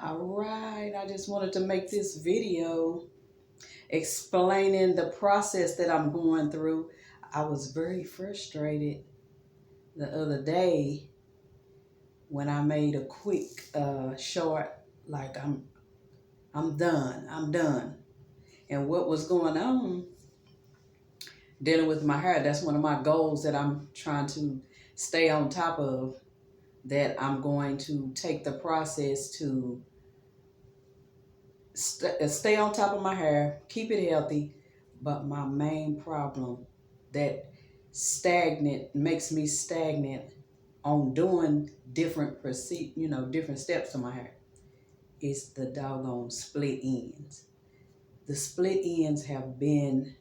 All right, I just wanted to make this video explaining the process that I'm going through. I was very frustrated the other day when I made a quick short, like I'm done, I'm done. And what was going on dealing with my hair, that's one of my goals that I'm trying to stay on top of, that I'm going to take the process to stay on top of my hair, keep it healthy. But my main problem that makes me stagnant on doing different steps to my hair is the doggone split ends. The split ends have been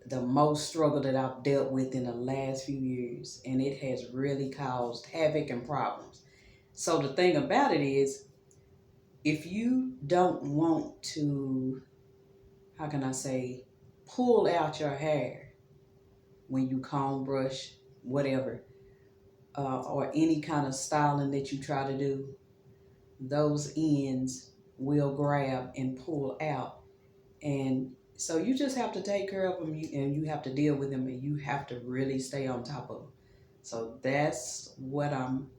the most struggle that I've dealt with in the last few years, and it has really caused havoc and problems. So the thing about it is, if you don't want to, how can I say, pull out your hair when you comb, brush, whatever, or any kind of styling that you try to do, those ends will grab and pull out. And so you just have to take care of them, and you have to deal with them, and you have to really stay on top of them. So that's what I'm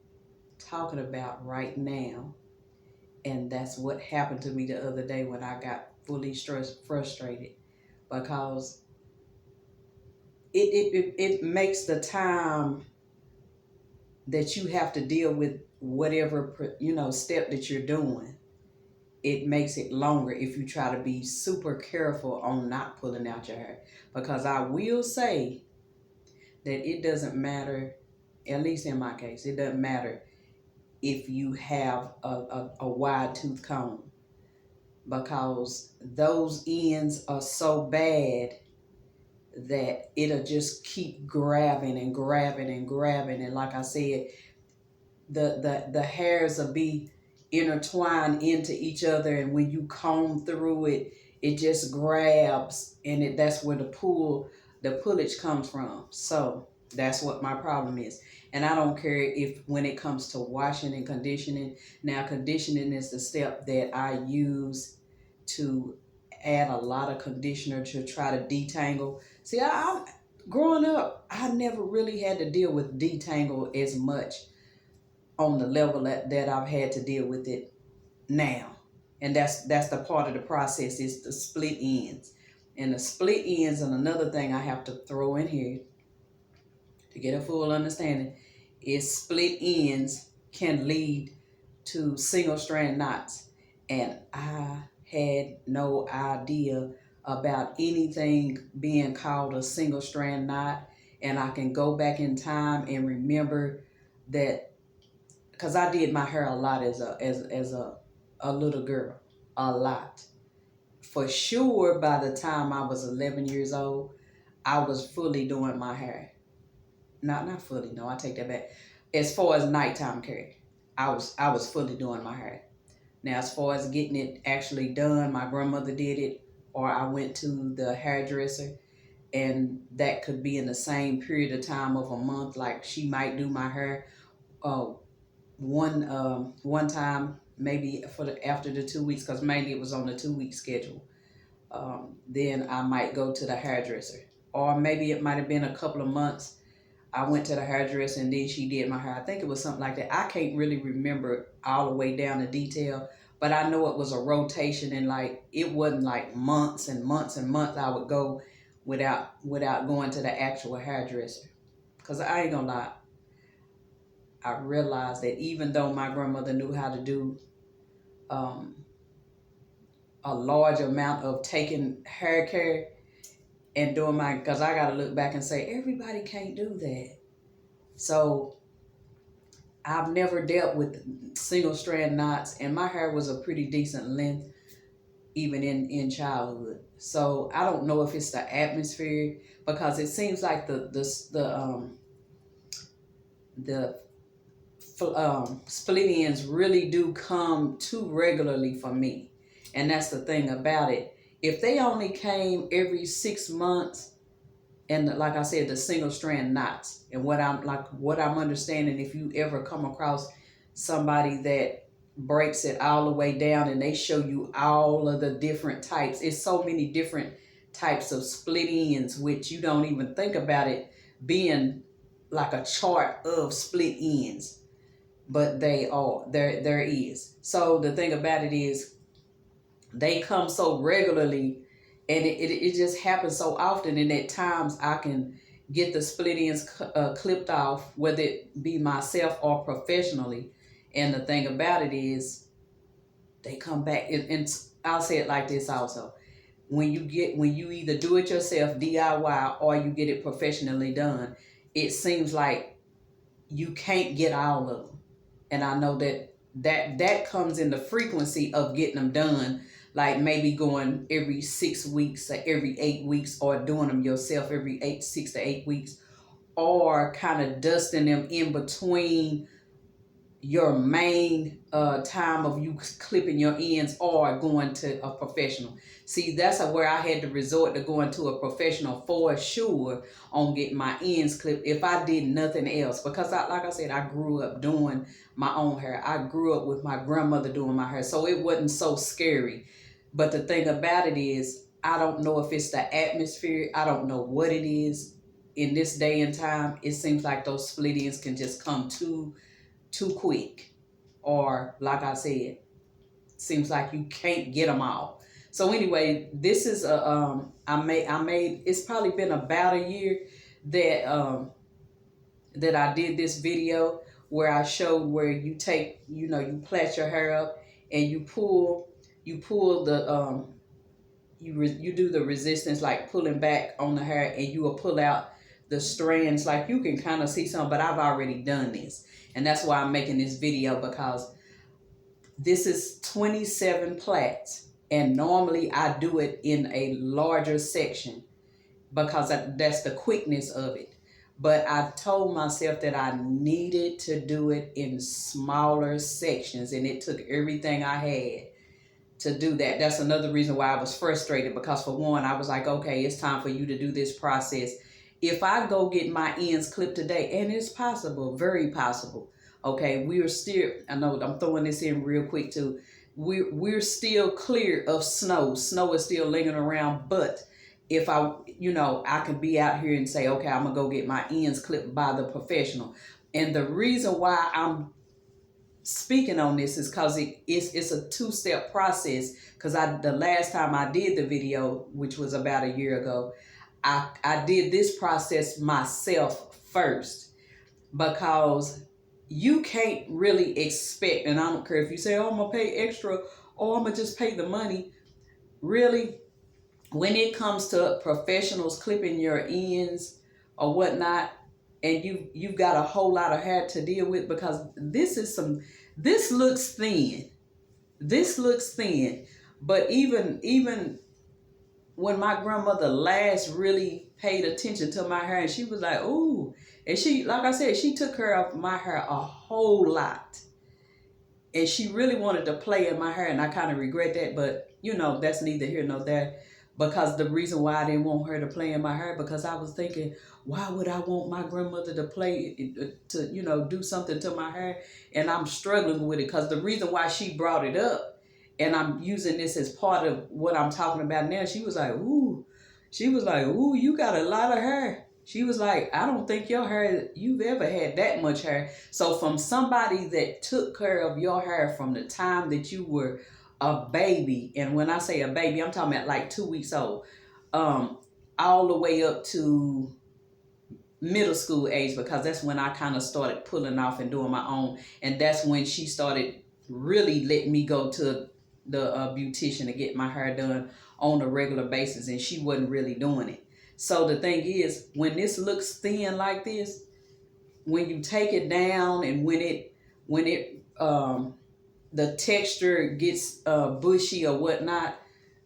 talking about right now. And that's what happened to me the other day when I got fully frustrated, because it makes the time that you have to deal with whatever step that you're doing, it makes it longer if you try to be super careful on not pulling out your hair. Because I will say that it doesn't matter, at least in my case, it doesn't matter if you have a wide tooth comb, because those ends are so bad that it'll just keep grabbing and grabbing and grabbing. And like I said, the hairs will be intertwined into each other, and when you comb through it, it just grabs, and that's where the pullage comes from. So that's what my problem is. And I don't care if, when it comes to washing and conditioning. Now, conditioning is the step that I use to add a lot of conditioner to try to detangle. See, I growing up, I never really had to deal with detangle as much on the level that I've had to deal with it now. And that's the part of the process, is the split ends. And the split ends, and another thing I have to throw in here to get a full understanding, is split ends can lead to single strand knots. And I had no idea about anything being called a single strand knot. And I can go back in time and remember that, because I did my hair a lot as a little girl, a lot. For sure, by the time I was 11 years old, I was fully doing my hair. Not fully, no, I take that back. As far as nighttime care, I was fully doing my hair. Now, as far as getting it actually done, my grandmother did it, or I went to the hairdresser, and that could be in the same period of time of a month. Like, she might do my hair uh, one time, maybe for after the 2 weeks, because mainly it was on the 2 week schedule. Then I might go to the hairdresser, or maybe it might have been a couple of months. I went to the hairdresser and then she did my hair. I think it was something like that. I can't really remember all the way down to detail, but I know it was a rotation, and like it wasn't like months and months and months I would go without going to the actual hairdresser. Cause I ain't gonna lie, I realized that even though my grandmother knew how to do um, a large amount of taking hair care and doing because I got to look back and say, everybody can't do that. So I've never dealt with single strand knots, and my hair was a pretty decent length even in childhood. So I don't know if it's the atmosphere, because it seems like the split ends really do come too regularly for me. And that's the thing about it. If they only came every 6 months, and like I said, the single strand knots, and what I'm understanding, if you ever come across somebody that breaks it all the way down, and they show you all of the different types. It's so many different types of split ends, which you don't even think about it being like a chart of split ends, but they are there is. So the thing about it is they come so regularly, and it just happens so often, and at times I can get the split ends clipped off, whether it be myself or professionally. And the thing about it is they come back, and I'll say it like this also: when you either do it yourself, DIY, or you get it professionally done, it seems like you can't get all of them. And I know that comes in the frequency of getting them done, like maybe going every 6 weeks or every 8 weeks, or doing them yourself every 6 to 8 weeks, or kind of dusting them in between your main time of you clipping your ends or going to a professional. See, that's where I had to resort to going to a professional for sure on getting my ends clipped if I did nothing else. Because like I said, I grew up doing my own hair. I grew up with my grandmother doing my hair, so it wasn't so scary. But the thing about it is, I don't know if it's the atmosphere. I don't know what it is. In this day and time, it seems like those split ends can just come too quick, or like I said, seems like you can't get them all. So anyway, this is I made it's probably been about a year that that I did this video where I showed where you take, you plait your hair up, and you pull the you do the resistance, like pulling back on the hair, and you will pull out the strands. Like, you can kind of see some, but I've already done this, and that's why I'm making this video, because this is 27 plaits, and normally I do it in a larger section because that's the quickness of it. But I told myself that I needed to do it in smaller sections, and it took everything I had to do that. That's another reason why I was frustrated, because for one, I was like, okay, it's time for you to do this process. If I go get my ends clipped today, and it's possible, very possible, okay, we are still, I know I'm throwing this in real quick too, we're still clear of snow. Snow is still lingering around, but if I can be out here and say, okay, I'm gonna go get my ends clipped by the professional. And the reason why I'm speaking on this is because it's a two-step process. Because the last time I did the video, which was about a year ago, I did this process myself first, because you can't really expect, and I don't care if you say, oh, I'm gonna pay extra, or I'm gonna just pay the money. Really, when it comes to professionals clipping your ends or whatnot, and you've got a whole lot of hair to deal with, because this looks thin. This looks thin. But even when my grandmother last really paid attention to my hair, and she was like, ooh, and she, like I said, she took care of my hair a whole lot. And she really wanted to play in my hair, and I kind of regret that, but that's neither here nor there. Because the reason why I didn't want her to play in my hair, because I was thinking, why would I want my grandmother to play, to do something to my hair? And I'm struggling with it, because the reason why she brought it up, and I'm using this as part of what I'm talking about now, she was like, ooh, you got a lot of hair. She was like, I don't think you've ever had that much hair. So from somebody that took care of your hair from the time that you were a baby, and when I say a baby, I'm talking about like 2 weeks old, all the way up to middle school age, because that's when I kind of started pulling off and doing my own. And that's when she started really letting me go to the beautician to get my hair done on a regular basis, and she wasn't really doing it. So the thing is, when this looks thin like this, when you take it down, and when it the texture gets bushy or whatnot,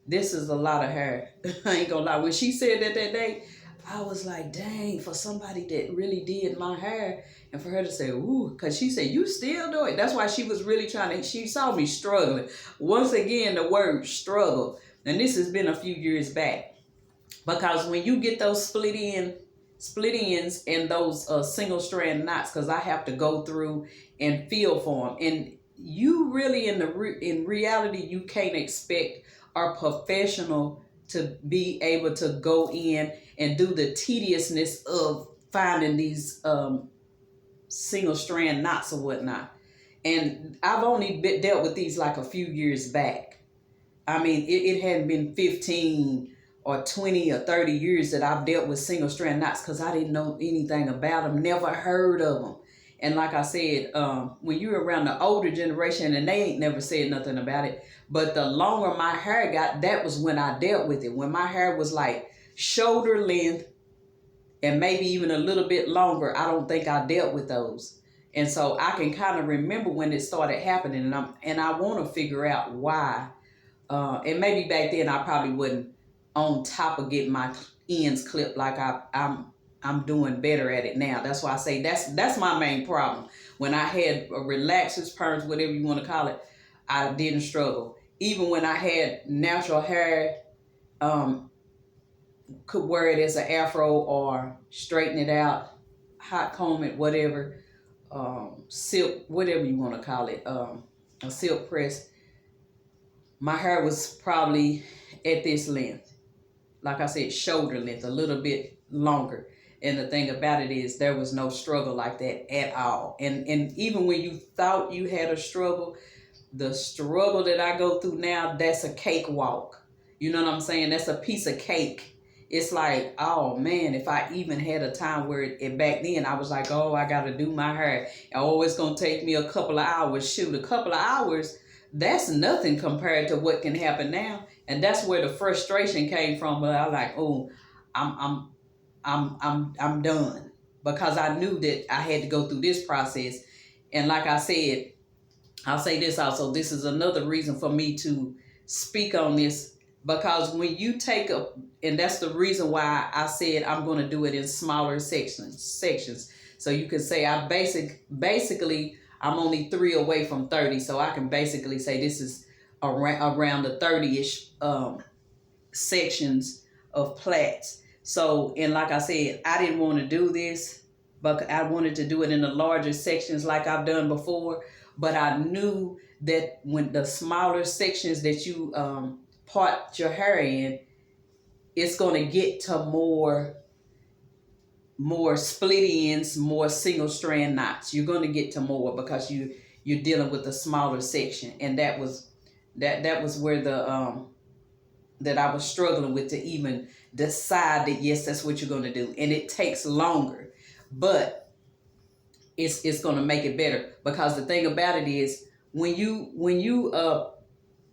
this is a lot of hair. I ain't gonna lie. When she said that day, I was like, dang, for somebody that really did my hair, and for her to say, ooh, because she said, you still do it. That's why she was really she saw me struggling. Once again, the word struggle. And this has been a few years back. Because when you get those split ends and those single strand knots, because I have to go through and feel for them. And you really in reality, you can't expect our professional to be able to go in and do the tediousness of finding these single strand knots or whatnot. And I've only dealt with these like a few years back. I mean, it hadn't been 15 or 20 or 30 years that I've dealt with single strand knots, because I didn't know anything about them, never heard of them. And like I said, when you're around the older generation and they ain't never said nothing about it, but the longer my hair got, that was when I dealt with it. When my hair was like shoulder length and maybe even a little bit longer, I don't think I dealt with those. And so I can kind of remember when it started happening, and I want to figure out why. And maybe back then I probably wasn't on top of getting my ends clipped like I'm doing better at it now. That's why I say that's my main problem. When I had relaxers, perms, whatever you want to call it, I didn't struggle. Even when I had natural hair, could wear it as an afro or straighten it out, hot comb it, whatever, silk, whatever you want to call it, a silk press. My hair was probably at this length. Like I said, shoulder length, a little bit longer. And the thing about it is there was no struggle like that at all. And even when you thought you had a struggle, the struggle that I go through now, that's a cakewalk. You know what I'm saying? That's a piece of cake. It's like, oh man, if I even had a time where back then I was like, oh, I got to do my hair. Oh, it's going to take me a couple of hours. Shoot, a couple of hours, that's nothing compared to what can happen now. And that's where the frustration came from. But I was like, oh, I'm done, because I knew that I had to go through this process. And like I said, I'll say this also. This is another reason for me to speak on this, because when you take a, and that's the reason why I said I'm going to do it in smaller sections. So you can say basically I'm only 3 away from 30. So I can basically say this is around the 30-ish sections of plaits. So, and like I said, I didn't want to do this, but I wanted to do it in the larger sections like I've done before. But I knew that when the smaller sections that you part your hair in, it's going to get to more split ends, more single strand knots. You're going to get to more because you're dealing with a smaller section. And that was where the that I was struggling with, to even decide that yes, that's what you're going to do. And it takes longer, but it's going to make it better, because the thing about it is when you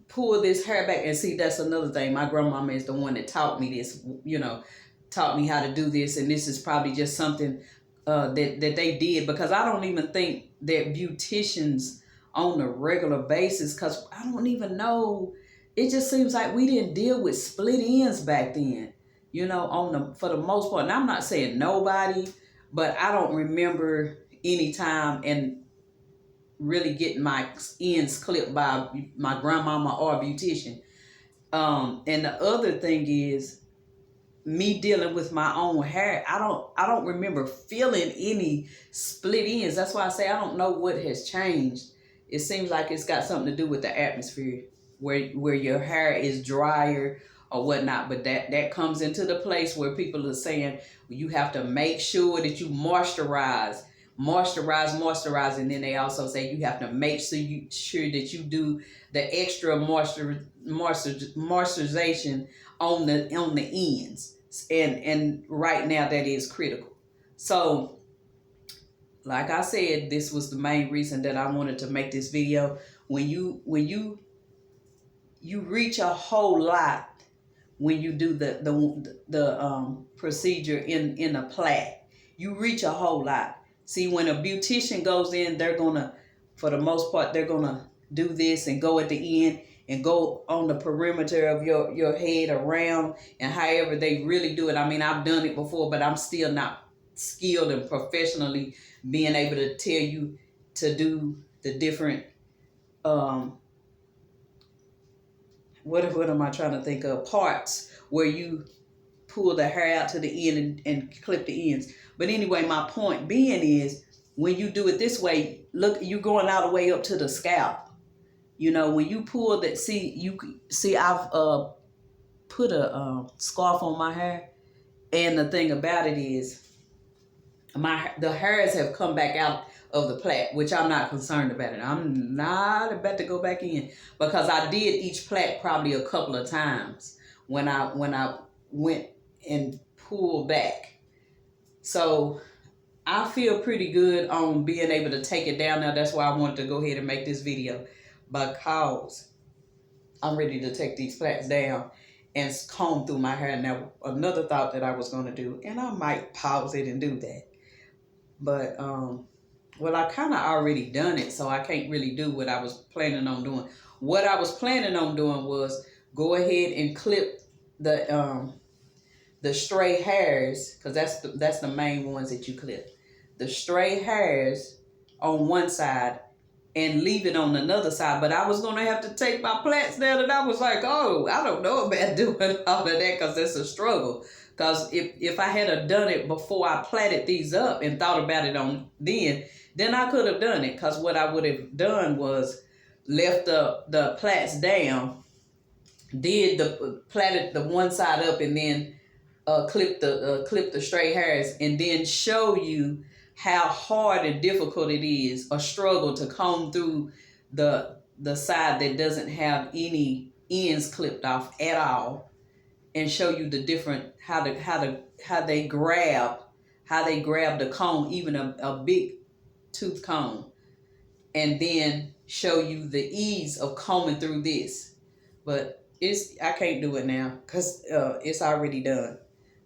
pull this hair back, and see, that's another thing. My grandmama is the one that taught me this, taught me how to do this. And this is probably just something that they did, because I don't even think that beauticians on a regular basis, because I don't even know, it just seems like we didn't deal with split ends back then, for the most part. And I'm not saying nobody, but I don't remember any time and really getting my ends clipped by my grandmama or a beautician. And the other thing is, me dealing with my own hair, I don't remember feeling any split ends. That's why I say I don't know what has changed. It seems like it's got something to do with the atmosphere, where your hair is drier or whatnot. But that comes into the place where people are saying, well, you have to make sure that you moisturize, and then they also say you have to make sure that you do the extra moisturization on the ends. And right now that is critical. So like I said, this was the main reason that I wanted to make this video. When you reach a whole lot when you do the procedure in a plait. You reach a whole lot. See, when a beautician goes in, they're gonna, for the most part, they're gonna do this and go at the end and go on the perimeter of your head around, and however they really do it. I mean, I've done it before, but I'm still not skilled and professionally being able to tell you to do the different what am I trying to think of, parts where you pull the hair out to the end and clip the ends. But anyway, my point being is, when you do it this way, look, you going all the way up to the scalp. You know, when you pull that, see, I've put a scarf on my hair, and the thing about it is, the hairs have come back out of the plait, which I'm not concerned about it. I'm not about to go back in because I did each plait probably a couple of times when I went and pulled back. So I feel pretty good on being able to take it down now. That's why I wanted to go ahead and make this video, because I'm ready to take these plaits down and comb through my hair. Now, another thought that I was going to do, and I might pause it and do that, but well, I kind of already done it, so I can't really do what I was planning on doing. What I was planning on doing was go ahead and clip the stray hairs, because that's the main ones that you clip. The stray hairs on one side and leave it on another side. But I was going to have to take my plaits down, and I was like, oh, I don't know about doing all of that, because it's a struggle. Because if I had done it before I plaited these up and thought about it on then I could have done it. Because what I would have done was left the plaits down, plaited the one side up, and then clip the straight hairs, and then show you how hard and difficult it is, a struggle to comb through the side that doesn't have any ends clipped off at all, and show you the different how they grab the comb, even a big tooth comb, and then show you the ease of combing through this. But I can't do it now because it's already done.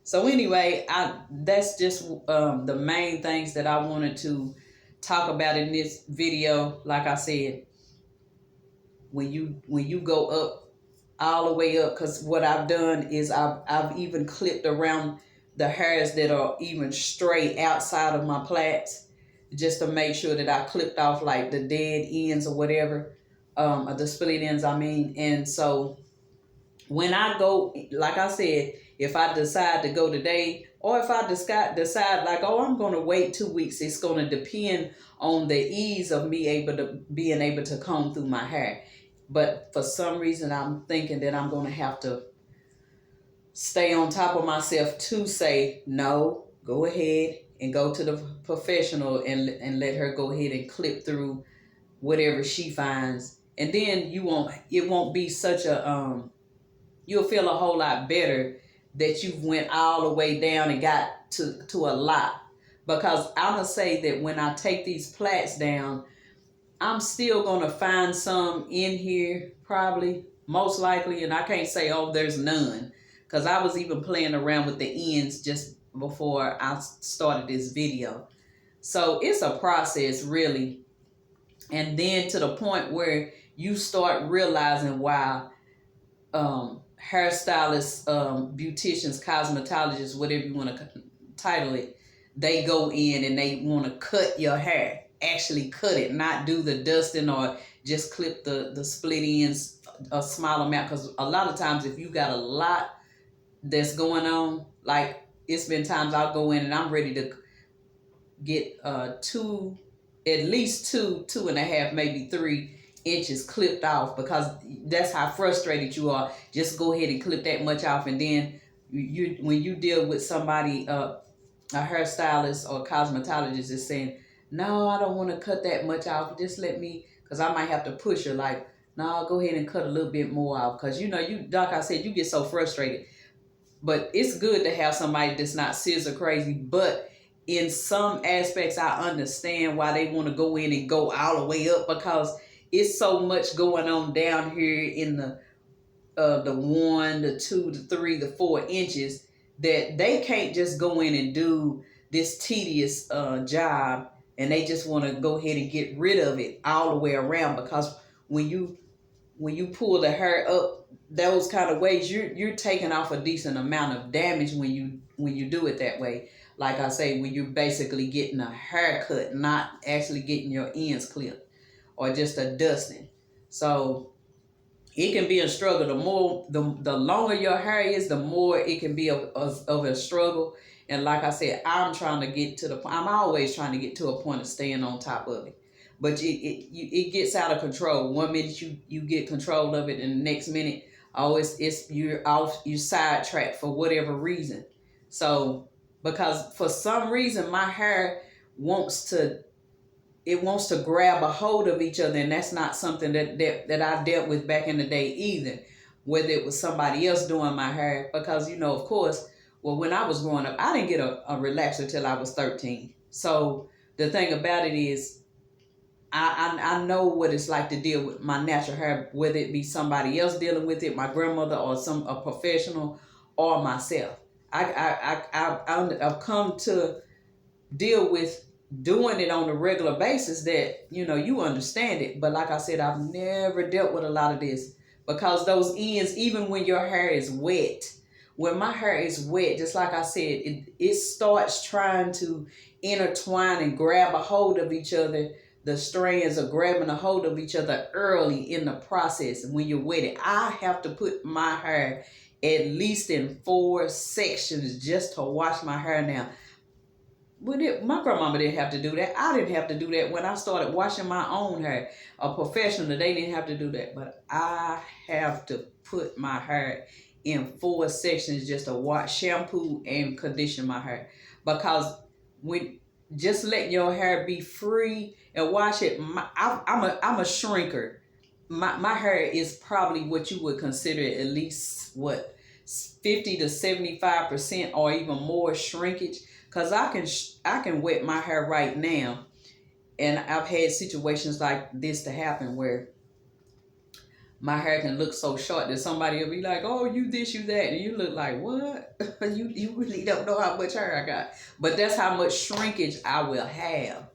So anyway, that's just the main things that I wanted to talk about in this video. Like I said, when you go up all the way up, because what I've done is I've even clipped around the hairs that are even straight outside of my plaits, just to make sure that I clipped off like the dead ends or whatever, or the split ends, I mean. And so when I go, like I said, if I decide to go today, or if I decide like, oh, I'm going to wait 2 weeks, it's going to depend on the ease of me being able to comb through my hair. But for some reason, I'm thinking that I'm going to have to stay on top of myself to say, no, go ahead and go to the professional and let her go ahead and clip through whatever she finds. And then it won't be such a, you'll feel a whole lot better that you've went all the way down and got to a lot. Because I'm going to say that when I take these plaits down, I'm still going to find some in here, probably, most likely. And I can't say, oh, there's none. Because I was even playing around with the ends just before I started this video. So it's a process, really. And then to the point where you start realizing why hairstylists, beauticians, cosmetologists, whatever you want to title it, they go in and they want to cut your hair. Actually cut it, not do the dusting or just clip the split ends a small amount. Because a lot of times if you got a lot that's going on, like it's been times I'll go in and I'm ready to get at least 2.5, maybe 3 inches clipped off, because that's how frustrated you are. Just go ahead and clip that much off. And then when you deal with somebody, a hairstylist or cosmetologist is saying, no, I don't want to cut that much off, just let me, because I might have to push her, like, no, go ahead and cut a little bit more off. Because like I said, you get so frustrated. But it's good to have somebody that's not scissor crazy. But in some aspects, I understand why they want to go in and go all the way up, because it's so much going on down here in the 1, the 2, the 3, the 4 inches, that they can't just go in and do this tedious job, and they just want to go ahead and get rid of it all the way around. Because when you pull the hair up those kind of ways, you're taking off a decent amount of damage when you do it that way. Like I say, when you're basically getting a haircut, not actually getting your ends clipped or just a dusting. So it can be a struggle. The longer your hair is, the more it can be of a struggle. And like I said, I'm always trying to get to a point of staying on top of it. but it gets out of control. One minute you get control of it, and the next minute, oh, it's you're off, you sidetracked for whatever reason. So because for some reason my hair wants to wants to grab a hold of each other, and that's not something that I dealt with back in the day either, whether it was somebody else doing my hair. Because of course, well, when I was growing up, I didn't get a relaxer till I was 13. So the thing about it is, I know what it's like to deal with my natural hair, whether it be somebody else dealing with it, my grandmother, or a professional, or myself. I've come to deal with doing it on a regular basis, that you understand it. But like I said, I've never dealt with a lot of this, because those ends, even when your hair is wet, when my hair is wet, just like I said, it starts trying to intertwine and grab a hold of each other. The strands are grabbing a hold of each other early in the process. When you're wet, I have to put my hair at least in 4 sections just to wash my hair now. My grandmama didn't have to do that. I didn't have to do that when I started washing my own hair. A professional, they didn't have to do that. But I have to put my hair in 4 sections just to wash, shampoo, and condition my hair. Because when just let your hair be free and wash it, I'm a shrinker. My hair is probably what you would consider at least 50 to 75% or even more shrinkage. Cause I can wet my hair right now, and I've had situations like this to happen where my hair can look so short that somebody will be like, "Oh, you this, you that," and you look like, "What? you really don't know how much hair I got." But that's how much shrinkage I will have.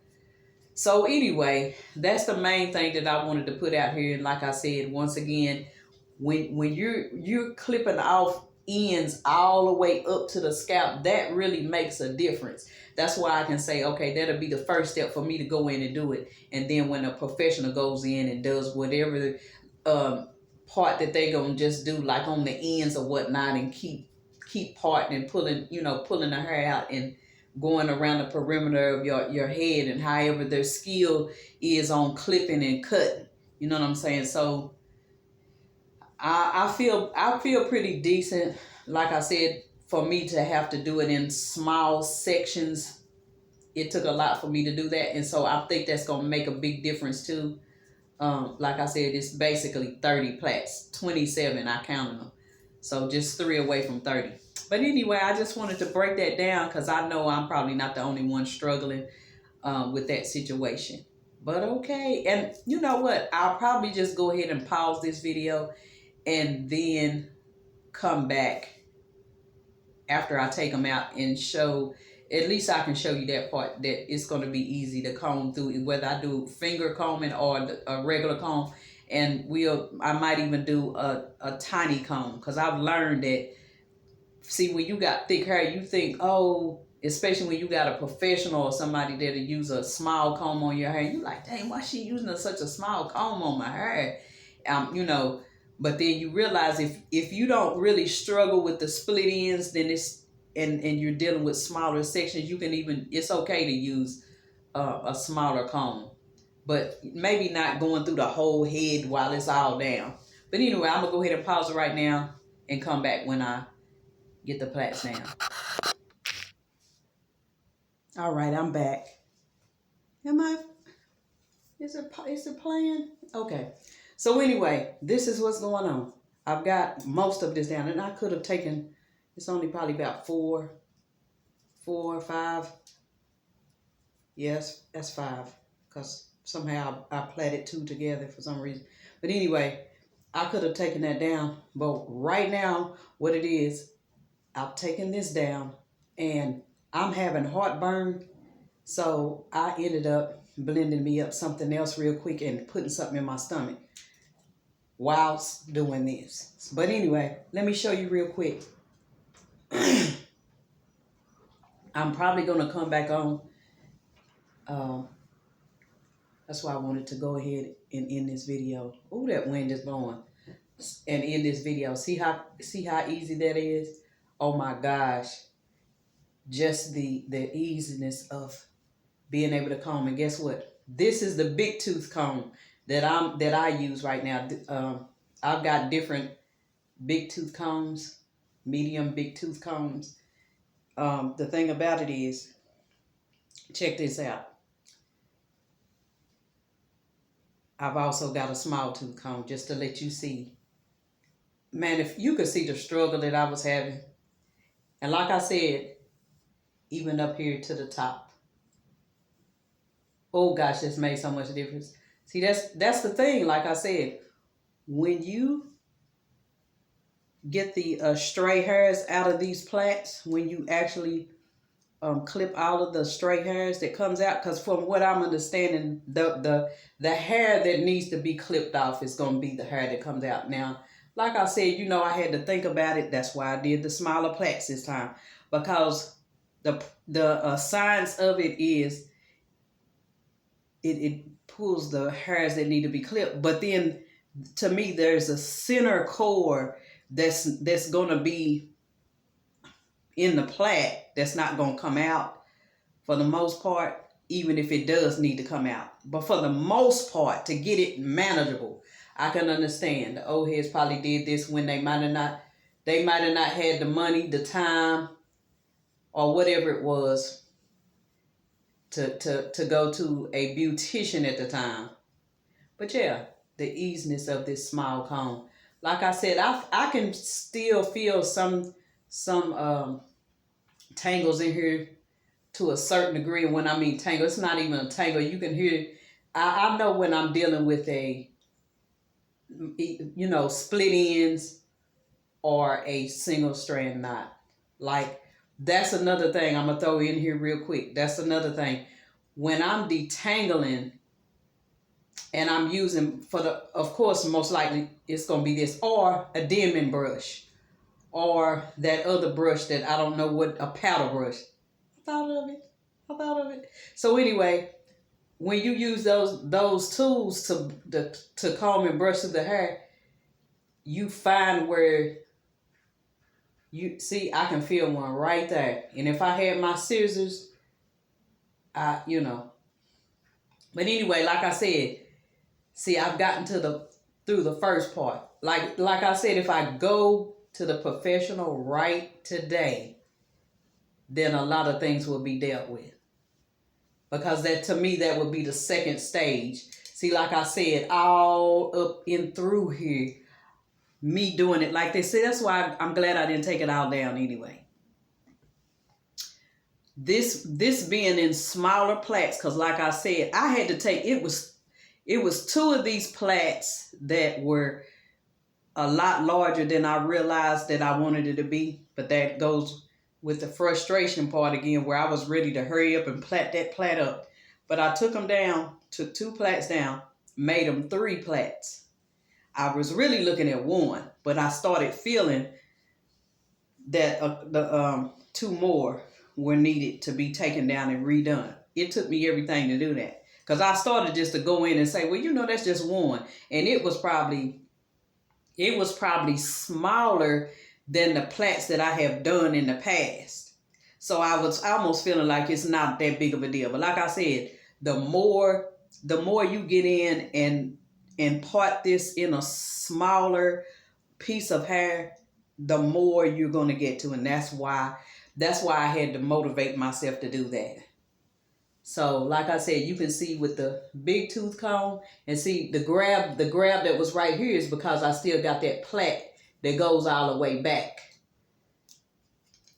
So anyway, that's the main thing that I wanted to put out here. And like I said, once again, when you're clipping off ends all the way up to the scalp, that really makes a difference. That's why I can say, okay, that'll be the first step for me to go in and do it. And then when a professional goes in and does whatever part that they gonna just do, like on the ends or whatnot, and keep parting and pulling the hair out and going around the perimeter of your head, and however their skill is on clipping and cutting. You know what I'm saying? So I feel pretty decent. Like I said, for me to have to do it in small sections, it took a lot for me to do that, and so I think that's gonna make a big difference too. Like I said, it's basically 30 plaits, 27 I counted them, so just 3 away from 30. But anyway, I just wanted to break that down because I know I'm probably not the only one struggling with that situation. But okay, and you know what? I'll probably just go ahead and pause this video and then come back after I take them out and show. At least I can show you that part, that it's going to be easy to comb through, whether I do finger combing or a regular comb. And I might even do a tiny comb, because I've learned that, see, when you got thick hair, you think, oh, especially when you got a professional or somebody that'll use a small comb on your hair, you like, dang, why she using such a small comb on my hair? But then you realize if you don't really struggle with the split ends, then and you're dealing with smaller sections, it's okay to use a smaller comb, but maybe not going through the whole head while it's all down. But anyway, I'm gonna go ahead and pause it right now and come back when I get the plaits down. All right, I'm back. Is it playing? Okay. So anyway, this is what's going on. I've got most of this down, and I could have taken, it's only probably about 4 or 5. Yes, that's 5, because somehow I plaited 2 together for some reason. But anyway, I could have taken that down. But right now, what it is, I've taken this down, and I'm having heartburn. So I ended up blending me up something else real quick and putting something in my stomach whilst doing this. But anyway, let me show you real quick. I'm probably going to come back on. That's why I wanted to go ahead and end this video. Oh, that wind is blowing. And end this video. See how easy that is? Oh my gosh. Just the easiness of being able to comb. And guess what? This is the big tooth comb that I use right now. I've got different big tooth combs, medium big tooth combs. The thing about it is, check this out. I've also got a small tooth comb just to let you see. Man, if you could see the struggle that I was having. And like I said, even up here to the top. Oh gosh, this made so much difference. See, that's the thing. Like I said, when you get the stray hairs out of these plaits, when you actually clip all of the stray hairs that comes out, because from what I'm understanding, the hair that needs to be clipped off is going to be the hair that comes out. Now, like I said, I had to think about it. That's why I did the smaller plaits this time, because the science of it is it pulls the hairs that need to be clipped. But then, to me, there's a center core that's going to be in the plait that's not going to come out for the most part, even if it does need to come out. But for the most part, to get it manageable, I can understand the old heads probably did this when they might have not had the money, the time, or whatever it was to go to a beautician at the time. But yeah, the easiness of this small comb. Like I said, I can still feel some tangles in here to a certain degree. And when I mean tangle, it's not even a tangle. You can hear, I know when I'm dealing with split ends or a single strand knot. Like, that's another thing I'm going to throw in here real quick. That's another thing. When I'm detangling and I'm using, of course, most likely it's going to be this, or a Denman brush, or that other brush that I don't know what, a paddle brush. I thought of it. So anyway, when you use those tools to comb and brush through the hair, you find where you see, I can feel one right there. And if I had my scissors, But anyway, like I said, see, I've gotten through the first part. Like I said, if I go to the professional right today, then a lot of things will be dealt with. Because to me, that would be the second stage. See, like I said, all up in through here, me doing it like this. See, that's why I'm glad I didn't take it all down anyway. This being in smaller plaits, because like I said, I had to take, it was two of these plaits that were a lot larger than I realized that I wanted it to be. But that goes with the frustration part again, where I was ready to hurry up and plait that plait up. But I took them down, took 2 plaits down, made them 3 plaits. I was really looking at 1, but I started feeling that the 2 more were needed to be taken down and redone. It took me everything to do that, because I started just to go in and say, well, that's just 1, and it was probably smaller than the plaits that I have done in the past. So I was almost feeling like it's not that big of a deal. But like I said, the more you get in and part this in a smaller piece of hair, the more you're going to get to. And that's why I had to motivate myself to do that. So like I said, you can see with the big tooth comb, and see the grab that was right here is because I still got that plait that goes all the way back.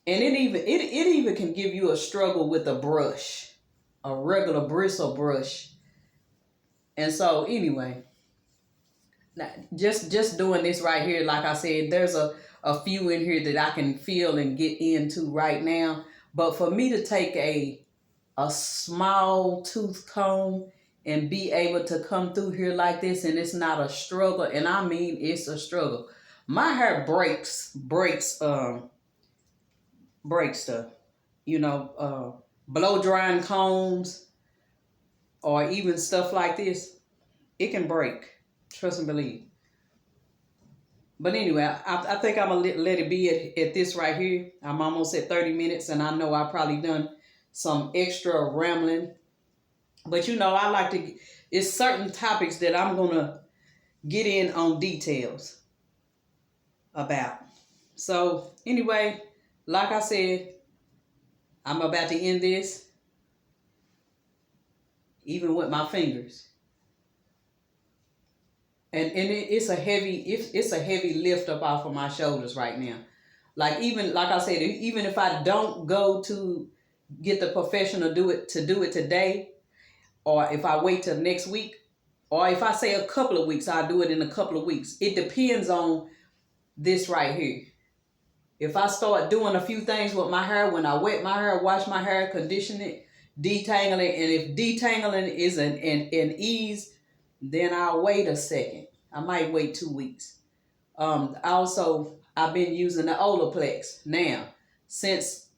And it even can give you a struggle with a brush, a regular bristle brush. And so anyway, just doing this right here, like I said, there's a few in here that I can feel and get into right now. But for me to take a small tooth comb and be able to come through here like this, and it's not a struggle, and I mean it's a struggle. My hair breaks stuff, blow drying combs or even stuff like this, it can break. Trust and believe. But anyway, I think I'm going to let it be at this right here. I'm almost at 30 minutes, and I know I probably done some extra rambling But I like to, it's certain topics that I'm going to get in on details about. So, anyway, like I said, I'm about to end this, even with my fingers. And it's a heavy, it's a heavy lift up off of my shoulders right now. Like, even like I said, even if I don't go to get the professional do it today, or if I wait till next week, or if I say a couple of weeks, I'll do it in a couple of weeks. It depends on this right here. If I start doing a few things with my hair, when I wet my hair, wash my hair, condition it, detangle it, and if detangling is an ease, then I'll wait a second. I might wait 2 weeks. Also, I've been using the Olaplex now. Since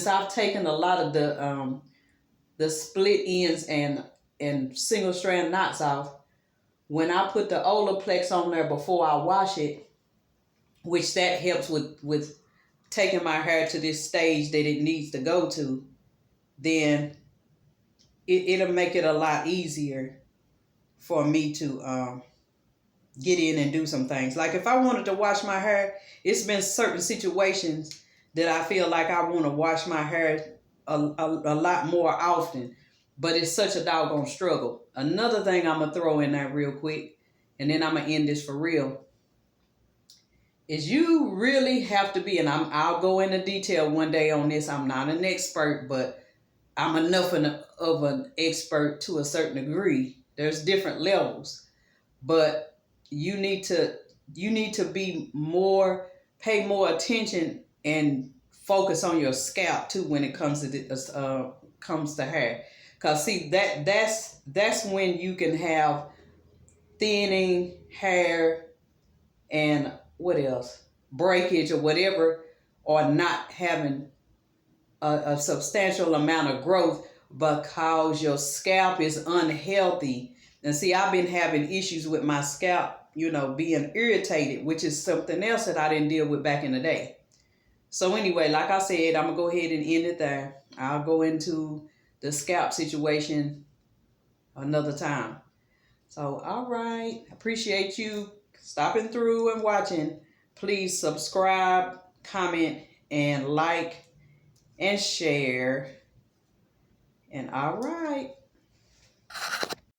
I've taken a lot of the split ends and single strand knots off, when I put the Olaplex on there before I wash it, which that helps with taking my hair to this stage that it needs to go to, then it'll make it a lot easier for me to get in and do some things. Like if I wanted to wash my hair, it's been certain situations that I feel like I want to wash my hair a lot more often, but it's such a doggone struggle. Another thing I'm going to throw in there real quick, and then I'm going to end this for real, is you really have to be, and I'll go into detail one day on this. I'm not an expert, but I'm enough of an expert to a certain degree. There's different levels, but you need to be pay more attention and focus on your scalp too when it comes to hair. Cause see that's when you can have thinning hair and what else, breakage or whatever, or not having a substantial amount of growth because your scalp is unhealthy. And see, I've been having issues with my scalp, being irritated, which is something else that I didn't deal with back in the day. So anyway, like I said, I'm going to go ahead and end it there. I'll go into the scalp situation another time. So, all right. Appreciate you stopping through and watching. Please subscribe, comment, and like, and share. And all right.